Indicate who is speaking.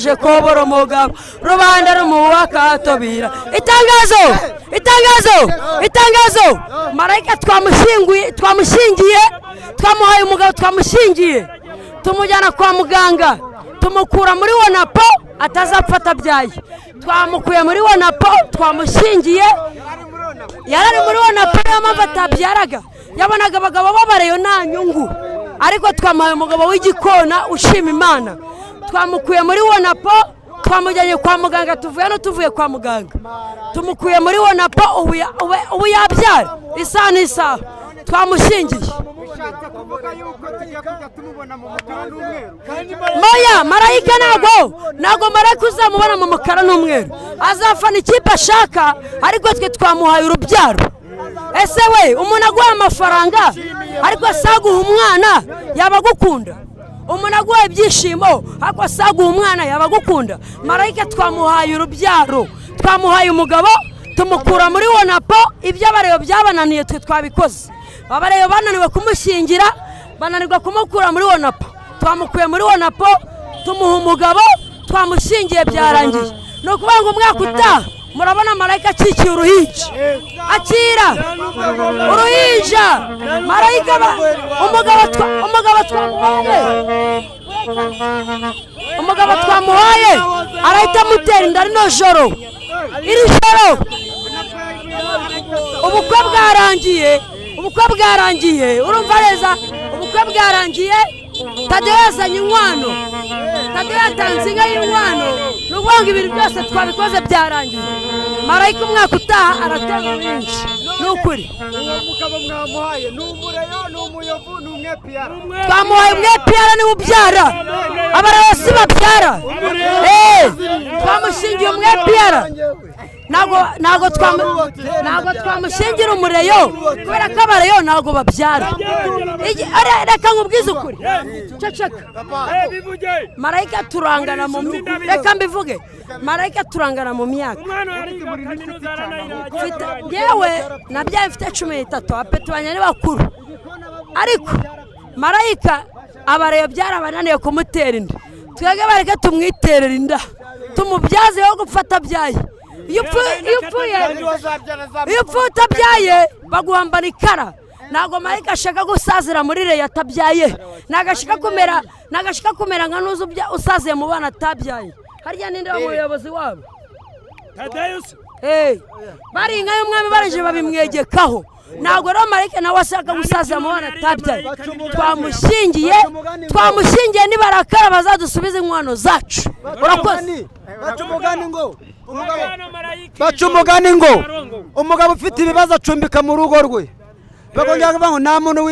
Speaker 1: je kobora umugabo rubanda rumuwakatobira itangazo marayika twamushingiye twamuhaye umugabo twamushingiye tumujyana kwa muganga tumukura muri wonapo atazapfata byaye twamukuye muri wonapo twamushingiye yarari muri wonapo y'amava atabyaraga yabonaga abagabo babareyo nta nyungu ariko twamuhaye umugabo w'igikona ushima Imana twamukuye muri wonapo twamujyanye kwa muganga tuvuye kwa muganga tumukuye muri wonapo ubu yabyara isaha n'isaha twamushingiye moya marayika ntago marayika uzamubona mu mukara n'umweru azafana ikipe ashaka ariko twe twamuhaye urubyaro ese we umuntu aguha amafaranga ariko asaguha umwana yabagukunda umuntu aguha ibyishimo ariko asaguha umwana yabagukunda marayika twamuhaye urubyaro twamuhaye umugabo tumukura muri wonapo ibyo abareyo byabananiye twe twabikoze abareyo bananiwe kumushingira bananirwa kumukura muri wonapo twamukuye muri wonapo tumuha umugabo twamushingiye byarangiye no kuvuga ngo umwaka utaha murabona marayika akikiye uruhinja akira uruhinja marayika umugabo twamuhaye arahita amutera inda rino joro iri joro ubukwe bwarangiye urumva neza ubukwe bwarangiye Tadeyo yazanye inkwano Tadeyo yatanze inka y'inkwano n'ubwongo ibintu byose twabikoze byarangiye marayika umwaka utaha aratanga benshi n'ukuri
Speaker 2: umugabo mwamuhaye n'umureyo n'umuyovu n'umwepiyara
Speaker 1: twamuhaye umwepiyara ni ubyara abarasi babyara twamushingiye umwepiyara nago twamushingira umureyo kubera ko abareyo nago babyara reka nkubwize ukuri ceceka marayika turangana mu reka mbivuge marayika turangana mu myaka yewe nabyaye mfite 13 apetubanya ni bakuru ariko marayika abareyo byarabananiye kumutera inda twege bareke tumwiterera inda tumubyazeho gufata byaye iyo upfuye utabyaye baguhambana ikara ntago marayika ashaka gusazira muri reyo atabyaye nagashika kumera nka nuzu usaziye mu bana atabyaye harya ninde umuyobozi wabo bari inka y'umwami bareje babimwegekaho ntago rero marayika nawe ashaka gusazira mu bana atabyaye twamushingiye nibarakara bazadusubize inkwano zacu urakoze
Speaker 2: baca umugani ngo umugabo ufite ibibazo acumbika mu rugo rwe bakongera ngo nta muntu